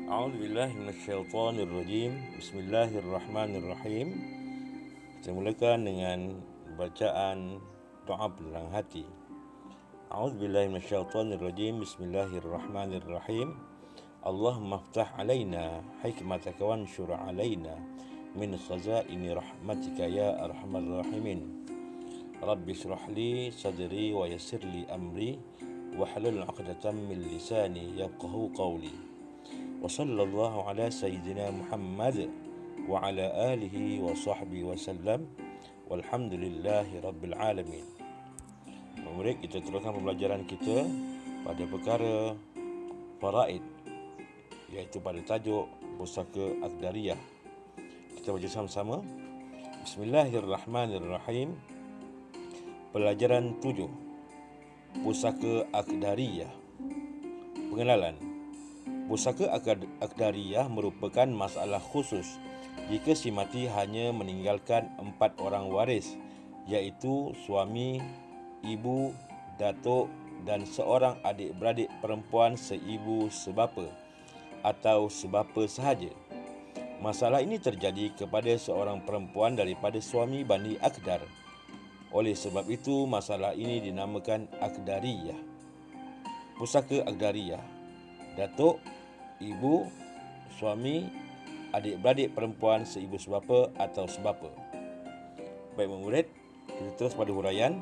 A'udzubillahi minasyaitonirrajim. Bismillahirrahmanirrahim. Kita mulakan dengan bacaan doa penerangan hati. A'udzubillahi minasyaitonirrajim. Bismillahirrahmanirrahim. Allahumma aftah alaina hikmataka wanshur alaina min khazaini rahmatika ya arhamar rahimin. Rabbi shrah li sadri wa yassir li amri wahlul 'uqdatam min lisani yafqahu qawli. وصلى الله على سيدنا محمد وعلى آله وصحبه وسلم والحمد لله رب العالمين. Murid, kita teruskan pembelajaran kita pada perkara faraid, iaitu pada tajuk Pusaka Aqdariyah. Kita baca sama-sama. Bismillahirrahmanirrahim. Pelajaran 7, Pusaka Aqdariyah. Pengenalan. Pusaka Aqdariyah merupakan masalah khusus jika si mati hanya meninggalkan 4 orang waris, iaitu suami, ibu, datuk dan seorang adik-beradik perempuan seibu sebapa atau sebapa sahaja. Masalah ini terjadi kepada seorang perempuan daripada suami Bani Aqdar. Oleh sebab itu, masalah ini dinamakan Aqdariyah. Pusaka Aqdariyah: datuk, ibu, suami, adik-beradik perempuan seibu sebapa atau sebapa. Baik murid, kita terus pada huraian.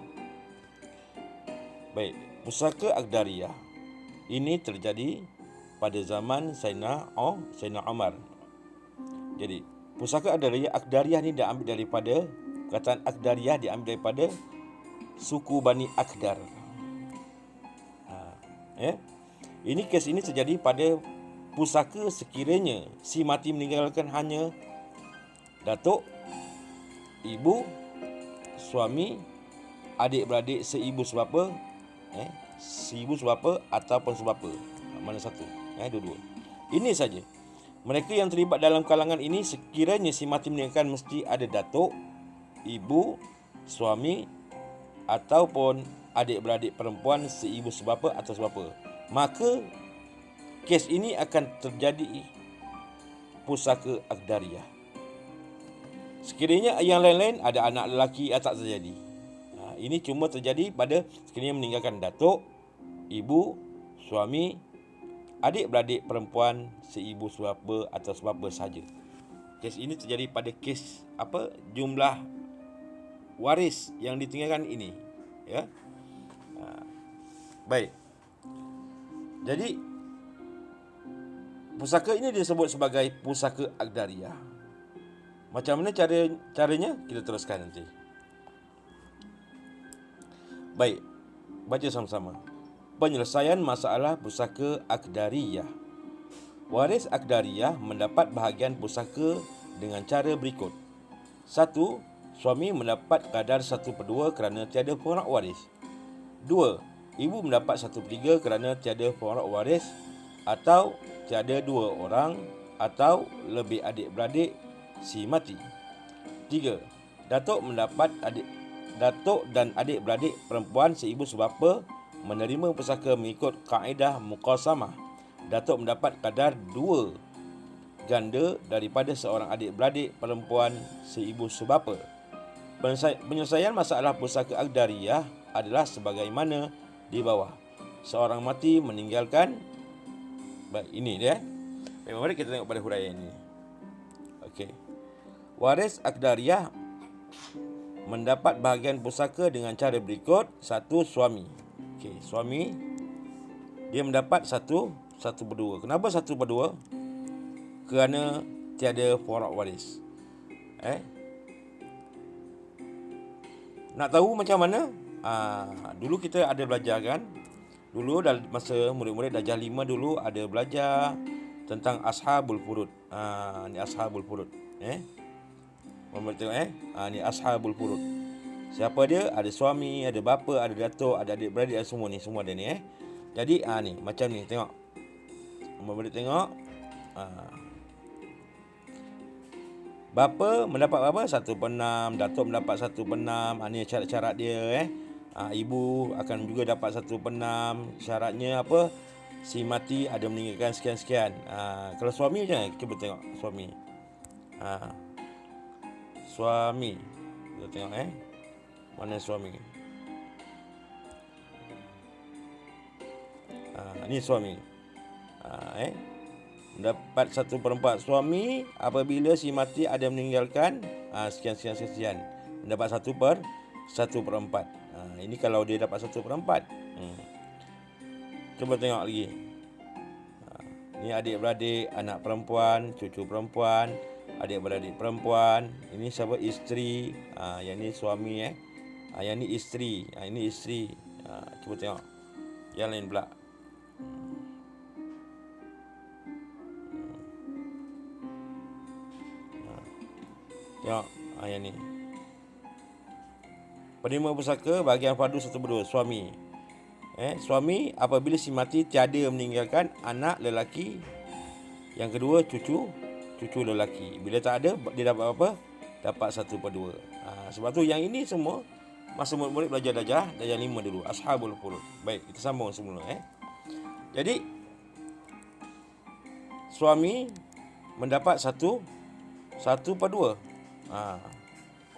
Baik, Pusaka Aqdariyah ini terjadi pada zaman Sayyidina Umar. Jadi, Pusaka Aqdariyah ni diambil daripada, kataan Aqdariyah diambil daripada suku Bani Aqdar. Ini kes ini terjadi pada pusaka sekiranya si mati meninggalkan hanya datuk, ibu, suami, adik-beradik seibu sebapa, seibu sebapa ataupun sebapa. Mana satu? Dua-dua. Ini saja. Mereka yang terlibat dalam kalangan ini, sekiranya si mati meninggalkan mesti ada datuk, ibu, suami ataupun adik-beradik perempuan seibu sebapa atau sebapa. Maka kes ini akan terjadi Pusaka Aqdariyah. Sekiranya yang lain-lain ada anak lelaki, tak terjadi. Ini cuma terjadi pada sekiranya meninggalkan datuk, ibu, suami, adik-beradik perempuan seibu sebapa atau sebapa sahaja. Kes ini terjadi pada kes jumlah waris yang ditinggalkan ini, ya. Baik. Jadi pusaka ini disebut sebagai Pusaka Aqdariyah. Macam mana caranya? Kita teruskan nanti. Baik, baca sama-sama. Penyelesaian masalah Pusaka Aqdariyah. Waris Aqdariyah mendapat bahagian pusaka dengan cara berikut. 1. Suami mendapat kadar 1/2 kerana tiada pewarak waris. 2. Ibu mendapat 1/3 kerana tiada pewarak waris atau tiada 2 orang atau lebih adik-beradik si mati. 3. Datuk dan adik-beradik perempuan seibu sebapa menerima pusaka mengikut kaedah muqasamah. Datuk mendapat kadar 2 ganda daripada seorang adik-beradik perempuan seibu sebapa. Penyelesaian masalah Pusaka Aqdariyah adalah sebagaimana di bawah. Seorang mati meninggalkan, baik, ini dia. Baik, mari kita tengok pada huraian ini. Okey. Waris Aqdariyah mendapat bahagian pusaka dengan cara berikut. 1. Suami. Okey, suami dia mendapat 1/2. Kenapa 1/2? Kerana tiada pewarak waris. Nak tahu macam mana? Dulu kita ada belajar kan. Dulu dalam masa murid-murid darjah 5 dulu ada belajar tentang Ashabul Furud. Ni Ashabul Furud. Murid tengok ni Ashabul Furud. Siapa dia? Ada suami, ada bapa, ada datuk, ada adik-beradik, ada semua ni, semua ada ni. Jadi ni macam ni, tengok. Murid tengok. Bapa mendapat berapa? 1/6, datuk mendapat 1/6. Ni syarat-syarat dia. Ibu akan juga dapat 1/6. Syaratnya apa? si mati ada meninggalkan sekian-sekian. Kalau suami macam mana? Cuba tengok suami. Suami. Kita tengok mana suami. Ini suami. Mendapat 1/4 suami apabila si mati ada meninggalkan sekian. Mendapat 1/4. Ini kalau dia dapat 1/4. Cuba tengok lagi. Ini adik-beradik, anak perempuan, cucu perempuan, adik-beradik perempuan. Ini siapa? Isteri. Yang ni suami. Yang ni isteri. Ini isteri. Cuba tengok yang lain pula. Tengok yang ni. Penerima pusaka bahagian fardu 1/2 suami. Suami apabila si mati tiada meninggalkan anak lelaki. Yang kedua cucu lelaki. Bila tak ada dia dapat apa? Dapat 1/2. Sebab tu yang ini semua masa murid-murid belajar darjah 5 dulu. Ashabul furud. Baik, kita sambung semula Jadi suami mendapat 1/2.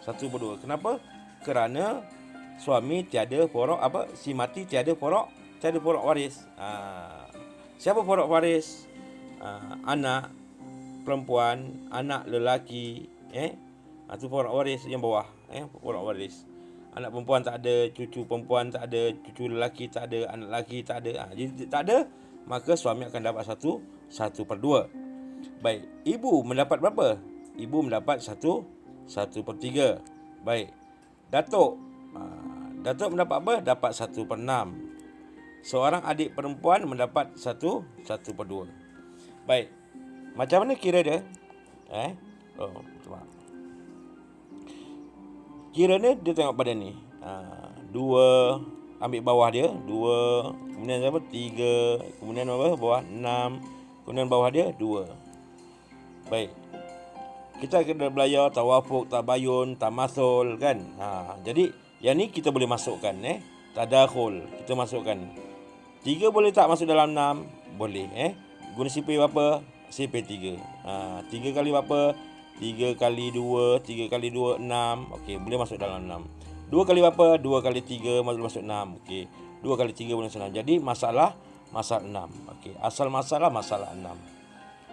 1/2. Kenapa? Kerana suami tiada forok si mati tiada forok waris. Siapa forok waris? Anak perempuan, anak lelaki, itu forok waris yang bawah, forok waris. Anak perempuan tak ada, cucu perempuan tak ada, cucu lelaki tak ada, anak lelaki tak ada. Jadi tak ada, maka suami akan dapat 1/2. Baik, ibu mendapat berapa? Ibu mendapat 1/3. Baik. Datuk mendapat apa? Dapat 1/6. Seorang adik perempuan mendapat 1/2. Baik. Macam mana kira dia? Kira dia tengok pada ni. 2, ambil bawah dia 2, kemudian apa? 3, kemudian apa? Bawah 6, kemudian bawah dia 2. Baik. Kita kena belajar tawafuk, tabayun, tamasul kan. Jadi yang ni kita boleh masukkan tadakhul, kita masukkan. 3 boleh tak masuk dalam 6? Boleh Guna sipir berapa? Sipir 3. 3 kali berapa? 3 kali 2, 3 kali 2 6. Okey, boleh masuk dalam 6. 2 kali berapa? 2 kali 3 boleh masuk 6. Okey. 2 kali 3 boleh masuk 6. Jadi masalah 6. Okey, asal masalah 6.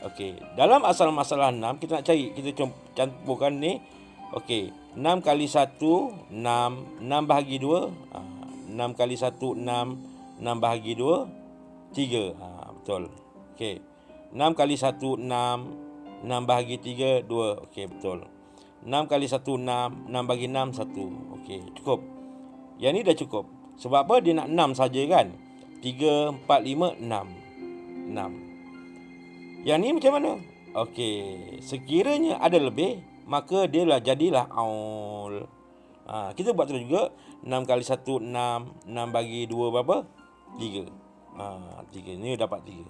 Okey, dalam asal masalah 6 kita nak cari, kita campurkan ni. Okey, 6 kali 1 6, 6 bahagi 2, 6 kali 1 6, 6 bahagi 2 3. Betul. Okey. 6 kali 1 6, 6 bahagi 3 2. Okey, betul. 6 kali 1 6, 6 bahagi 6 1. Okey, cukup. Yang ni dah cukup. Sebab apa? Dia nak 6 saja kan. 3 4 5 6. 6. Yang ni macam mana? Okey, sekiranya ada lebih, maka dia jadilah aul. Kita buat terus juga. 6 kali 1 6, 6 bagi 2 berapa? 3. 3. Ni dapat 3.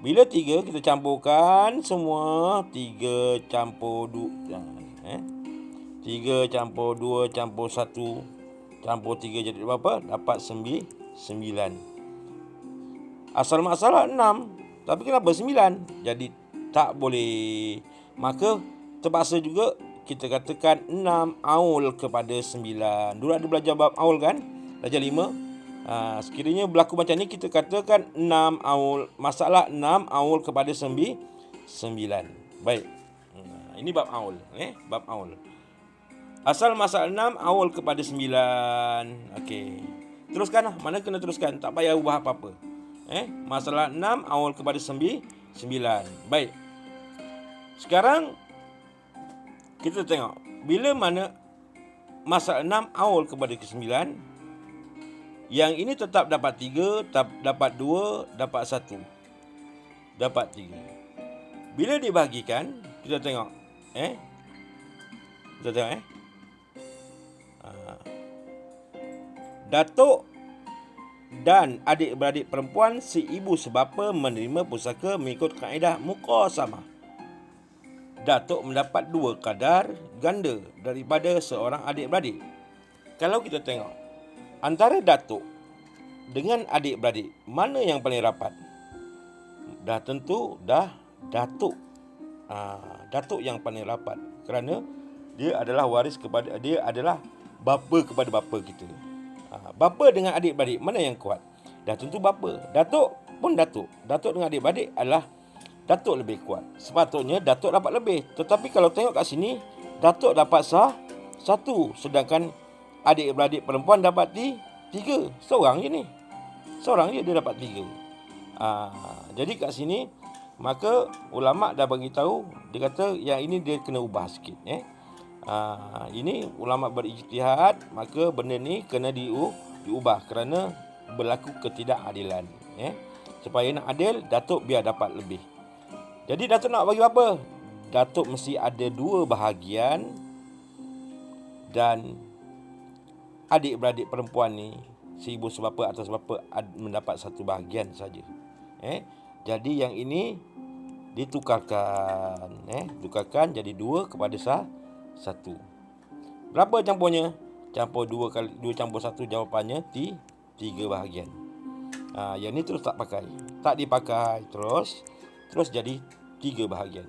Bila 3 kita campurkan semua, 3 campur 2. 3 campur 2 campur 1 campur 3 jadi berapa? Dapat 9. Asal masalah 6. Tapi kenapa 9? Jadi tak boleh. Maka terpaksa juga kita katakan 6 aul kepada 9. Dulu ada belajar bab aul kan? Belajar 5. Sekiranya berlaku macam ni, kita katakan 6 aul. Masalah 6 aul kepada 9. Baik. Ini bab aul. Bab aul. Asal masalah 6 aul kepada 9. Okey. Teruskanlah. Mana kena teruskan. Tak payah ubah apa-apa. Masalah 6 aul kepada 9. Baik. Sekarang kita tengok. Bila mana masalah 6 aul kepada 9, yang ini tetap dapat 3, dapat 2, dapat 1. Dapat 3. Bila dibahagikan, kita tengok. Kita tengok Datuk dan adik-beradik perempuan si ibu sebapa menerima pusaka mengikut kaedah muqasamah. Datuk mendapat 2 kadar ganda daripada seorang adik-beradik. Kalau kita tengok, antara datuk dengan adik-beradik, mana yang paling rapat? dah tentu dah datuk. Datuk yang paling rapat, kerana dia adalah waris kepada, dia adalah bapa kepada bapa kita. Bapa dengan adik-beradik, mana yang kuat? Dah tentu bapa. Datuk pun datuk. Datuk dengan adik-beradik adalah datuk lebih kuat. Sepatutnya datuk dapat lebih. Tetapi kalau tengok kat sini, datuk dapat satu, sedangkan adik-beradik perempuan dapat tiga. Seorang je ni. Seorang je dia dapat tiga. Jadi kat sini, maka ulama' dah bagi tahu, dia kata yang ini dia kena ubah sikit. Ini ulama' berijtihad, maka benda ni kena diubah kerana berlaku ketidakadilan. Supaya nak adil, datuk biar dapat lebih. Jadi datuk nak bagi apa? Datuk mesti ada 2 bahagian, dan adik-beradik perempuan ni, seibu sebapa atau sebapa mendapat 1 bahagian saja. Jadi yang ini ditukarkan, tukarkan jadi 2 kepada 1. Berapa campurnya? Campur 2 campur 1, jawapannya 3 bahagian. Yang ni terus tak pakai. Tak dipakai terus jadi 3 bahagian.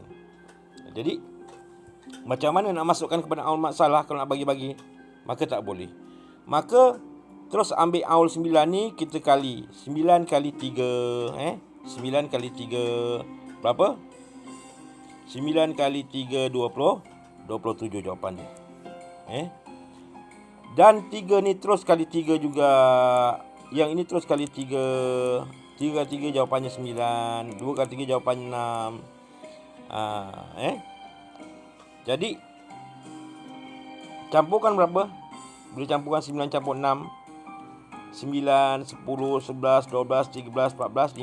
Jadi macam mana nak masukkan kepada aul masalah kalau nak bagi-bagi? Maka tak boleh. Maka terus ambil aul 9 ni, kita kali 9 kali 3, 9 kali 3 berapa? 9 kali 3 27 jawapan dia. Dan 3 ni terus kali 3 juga. Yang ini terus kali 3. 3 kali 3 jawapannya 9. 2 kali 3 jawapannya 6. Jadi campurkan berapa? Boleh campurkan 9 campur 6. 9, 10, 11, 12, 13, 14,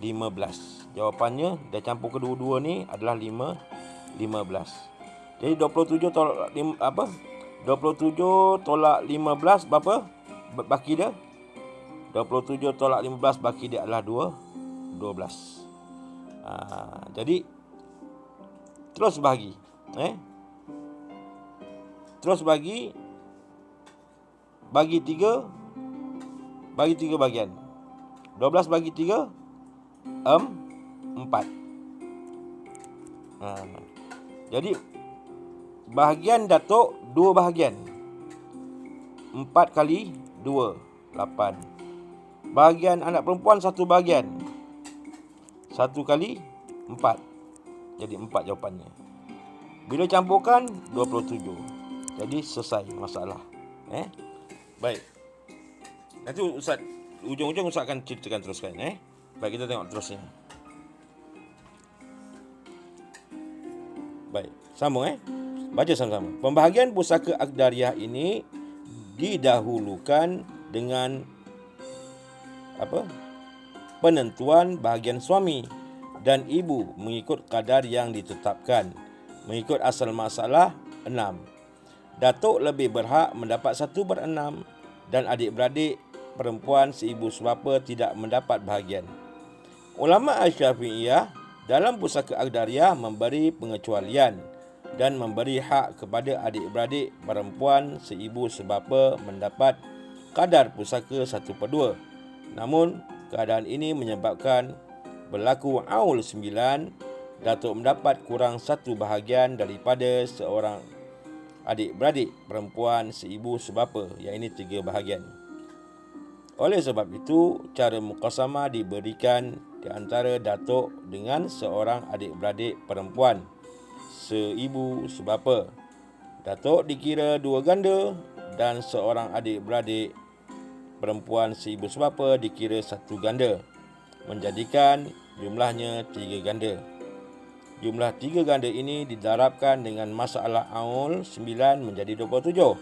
15. Jawapannya dah campur kedua-dua ni adalah 15. Jadi 27 tolak 27 tolak 15 berapa? Baki dia 27 tolak 15 baki dia adalah 12. Jadi terus bahagi. Terus bagi 3 bahagian. 12 bagi 3 4. Jadi bahagian datuk 2 bahagian. 4 kali 2 8. Bahagian anak perempuan 1 bahagian. 1 kali 4. Jadi 4 jawapannya. Bila campurkan 27. Jadi selesai masalah. Baik. Nanti Ustaz ujung-ujung Ustaz akan ceritakan teruskan. Baik, kita tengok terusnya. Baik, sambung baca sama-sama. Pembahagian pusaka Aqdariyah ini didahulukan dengan penentuan bahagian suami dan ibu mengikut kadar yang ditetapkan. Mengikut asal masalah 6. Datuk lebih berhak mendapat 1/6 dan adik-beradik perempuan seibu sebapa tidak mendapat bahagian. Ulama Asy-Syafi'iyah dalam pusaka Aqdariyah memberi pengecualian dan memberi hak kepada adik-beradik perempuan seibu sebapa mendapat kadar pusaka 1/2. Namun keadaan ini menyebabkan berlaku aul 9, datuk mendapat kurang 1 bahagian daripada seorang adik-beradik perempuan seibu sebapa, yang ini 3 bahagian. Oleh sebab itu, cara muqasamah diberikan di antara datuk dengan seorang adik-beradik perempuan seibu sebapa. Datuk dikira 2 ganda dan seorang adik-beradik perempuan seibu sebapa dikira 1 ganda, menjadikan jumlahnya 3 ganda. Jumlah 3 ganda ini didarabkan dengan masalah aul 9 menjadi 27.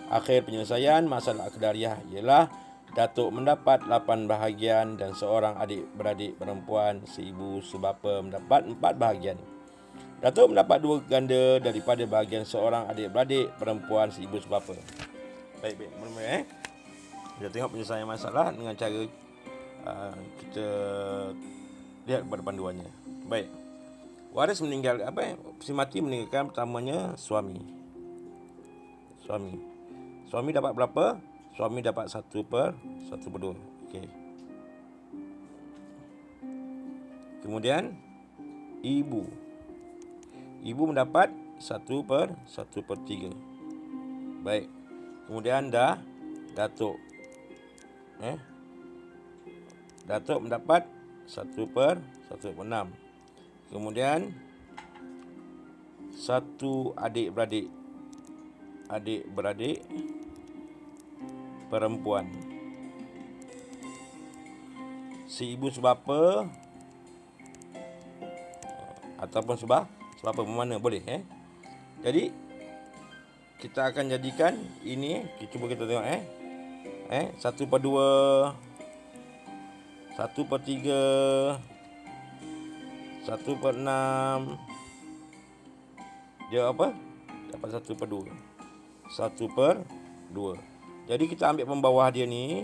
Akhir penyelesaian masalah Aqdariyah ialah datuk mendapat 8 bahagian dan seorang adik-beradik perempuan seibu sebapa mendapat 4 bahagian. Datuk mendapat 2 ganda daripada bahagian seorang adik-beradik perempuan seibu sebapa. Baik, mula-mula kita tengok penyelesaian masalah dengan cara kita lihat kepada panduannya. Baik. Waris meninggal si mati meninggalkan pertamanya suami. Suami dapat berapa? Suami dapat 1/2. Okey. Kemudian ibu. Ibu mendapat 1/1/3. Baik. Kemudian datuk. Datuk mendapat 1/1/6. Kemudian satu adik-beradik. Adik-beradik perempuan. Si ibu sebapa ataupun sebapa bermana boleh. Jadi kita akan jadikan ini, cuba kita tengok 1/2, 1/3, 1/6. Dia apa? Dapat 1/2. 1/2. Jadi kita ambil pembawah dia ni,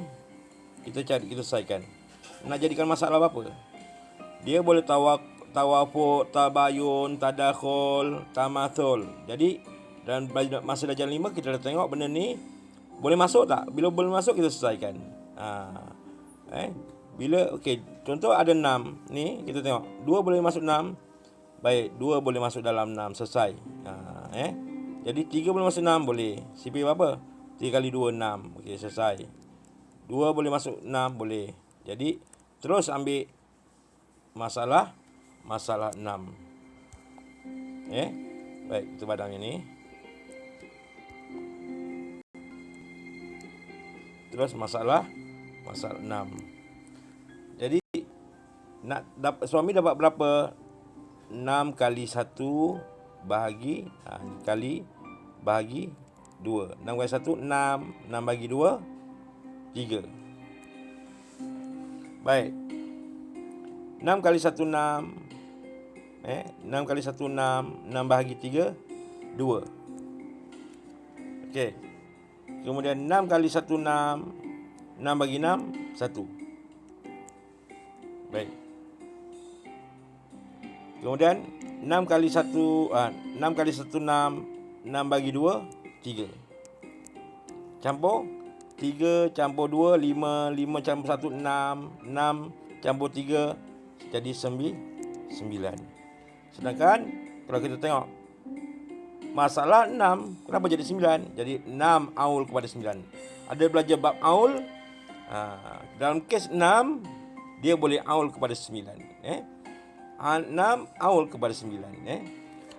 kita selesaikan. Nak jadikan masalah apa? Dia boleh tawafuk, tabayun, tadakhul, tamathul. Jadi dalam masa darjah 5 kita dah tengok benda ni boleh masuk tak? Bila boleh masuk kita selesaikan. Bila contoh ada 6 ni, kita tengok 2 boleh masuk 6. Baik, 2 boleh masuk dalam 6, selesai. Jadi 3 boleh masuk 6 boleh. CP berapa? 3 kali 2 6. Okey, selesai. 2 boleh masuk 6 boleh. Jadi terus ambil masalah 6. Baik, kita badang ini. Terus masalah 6. Jadi suami dapat berapa? 6 kali 1 bahagi kali bahagi 2. 6 kali 1 6, 6 bagi 2 3. Baik. 6 kali 1 6. 6 kali 1 6, 6 bahagi 3 2. Okey. Kemudian 6 kali 1 6, 6 bagi 6 1. Baik. Kemudian 6 kali 1 6 kali 1 6, 6 bagi 2 3. Campur 3 campur 2 5, 5 campur 1 6, 6 campur 3 jadi 9. Sedangkan kalau kita tengok masalah 6, kenapa jadi 9? Jadi 6 aul kepada 9. Ada belajar bab aul. Dalam kes 6 dia boleh aul kepada 9. 6 aul kepada 9.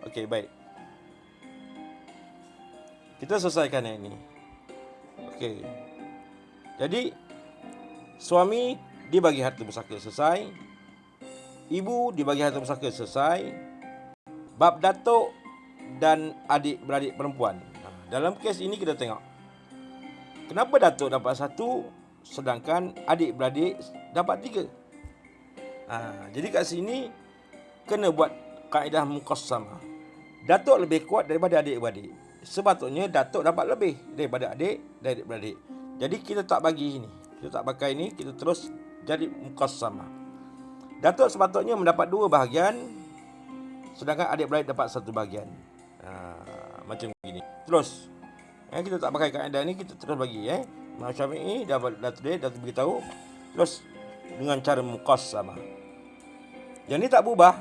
Okey, baik. Kita selesaikan yang ini. Okey. Jadi suami dibagi harta pusaka selesai. Ibu dibagi harta pusaka selesai. Bab datuk dan adik-beradik perempuan. Dalam kes ini kita tengok. Kenapa datuk dapat 1 sedangkan adik-beradik dapat 3? Jadi kat sini kena buat kaedah muqassamah. Datuk lebih kuat daripada adik-beradik. Sepatutnya datuk dapat lebih daripada adik-beradik. Jadi kita tak bagi ini. Kita tak pakai ini, kita terus jadi muqassamah. Datuk sepatutnya mendapat 2 bahagian sedangkan adik-beradik dapat 1 bahagian. Macam begini. Terus kita tak pakai kaedah ni, kita terus bagi. Imam Syafi'i dah beritahu. Terus dengan cara muqassamah. Yang ni tak berubah.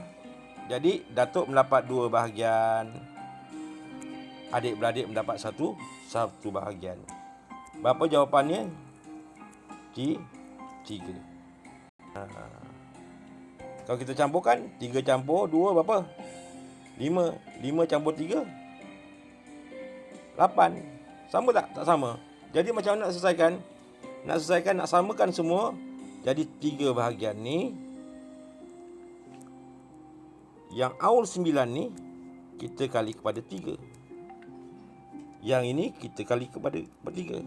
Jadi datuk mendapat 2 bahagian, adik-beradik mendapat 1 bahagian. Berapa jawapannya? 3. Kalau kita campurkan 3 campur 2 berapa? 5. 5 campur 3 8. Sama tak? Tak sama. Jadi macam mana nak selesaikan? Nak samakan semua. Jadi 3 bahagian ni, yang aul 9 ni kita kali kepada 3. Yang ini kita kali kepada 3.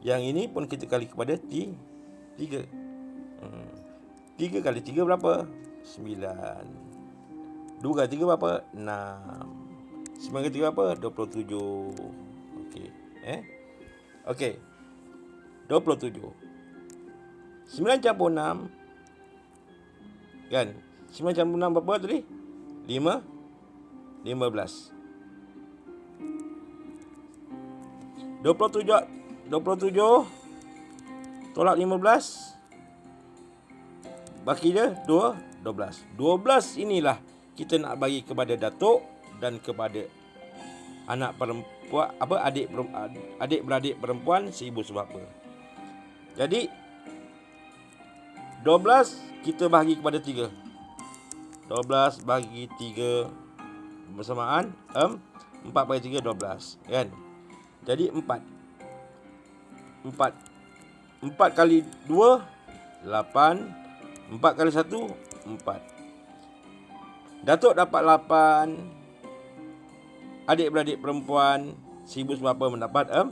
Yang ini pun kita kali kepada 3. 3 kali 3 berapa? 9. 2 kali 3 berapa? 6. 9 kali 3 berapa? 27. Okey. Okey. 27. 9 campur 6. Kan? 9 campur 6 berapa tadi? 15. 27 tolak 15 baki dia 12. 12 inilah kita nak bagi kepada datuk dan kepada anak perempuan, adik-beradik perempuan seibu sebapa. Jadi 12 kita bahagi kepada 3. 12 bagi 3 bersamaan 4 bagi 3 12 kan. Jadi 4 kali 2 8, 4 kali 1 4. Datuk dapat 8, adik-beradik perempuan seibu sebapa mendapat 4.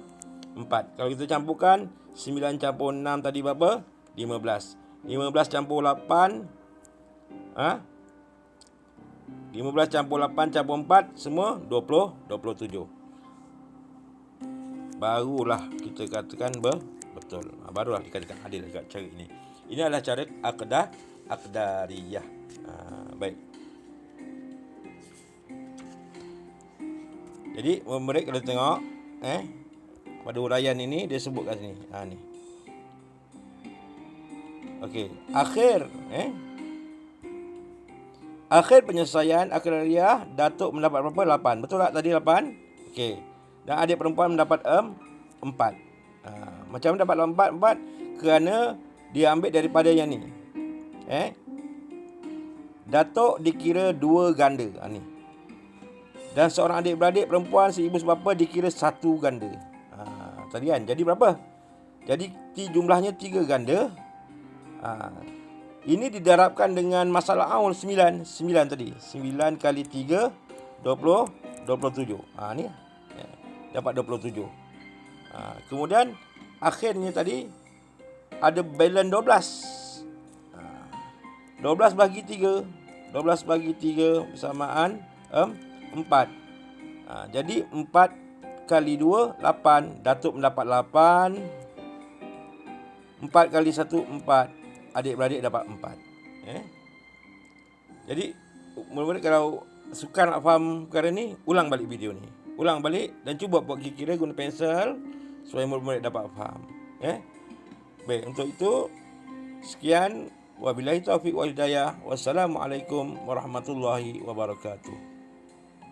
Kalau kita campurkan 9 campur 6 tadi berapa? 15. 15 campur 8 15 campur 8 campur 4 semua 27. Barulah kita katakan betul. Barulah dikatakan adil dekat cara ini. Ini adalah cara akdariyah. Baik. Jadi murid kalau tengok pada uraian ini dia sebut kat sini. Ni. Okey, akhir penyelesaian akdariyah datuk mendapat berapa? 8. Betul tak tadi 8? Okey. Dan adik perempuan mendapat 4. Macam dapat 4 kerana dia ambil daripada yang ni. Datuk dikira 2 ganda. Ni. Dan seorang adik-beradik perempuan seibu sebapa dikira 1 ganda. Tadi kan. Jadi berapa? Jadi jumlahnya 3 ganda. Ini didarabkan dengan masalah awal 9 tadi. 9 kali 3 27. Ni dapat 27. Kemudian akhirnya tadi ada balance 12. 12 bagi 3. 12 bagi 3 bersamaan 4. Jadi 4 kali 2 8. Datuk mendapat 8. 4 kali 1 4. Adik-beradik dapat 4. Jadi murid-murid kalau suka nak faham perkara ni, ulang balik video ni. Ulang balik dan cuba buat kira-kira guna pensel supaya murid-murid dapat faham. Baik, untuk itu sekian. Wabillahi taufiq wal hidayah. Wassalamualaikum warahmatullahi wabarakatuh.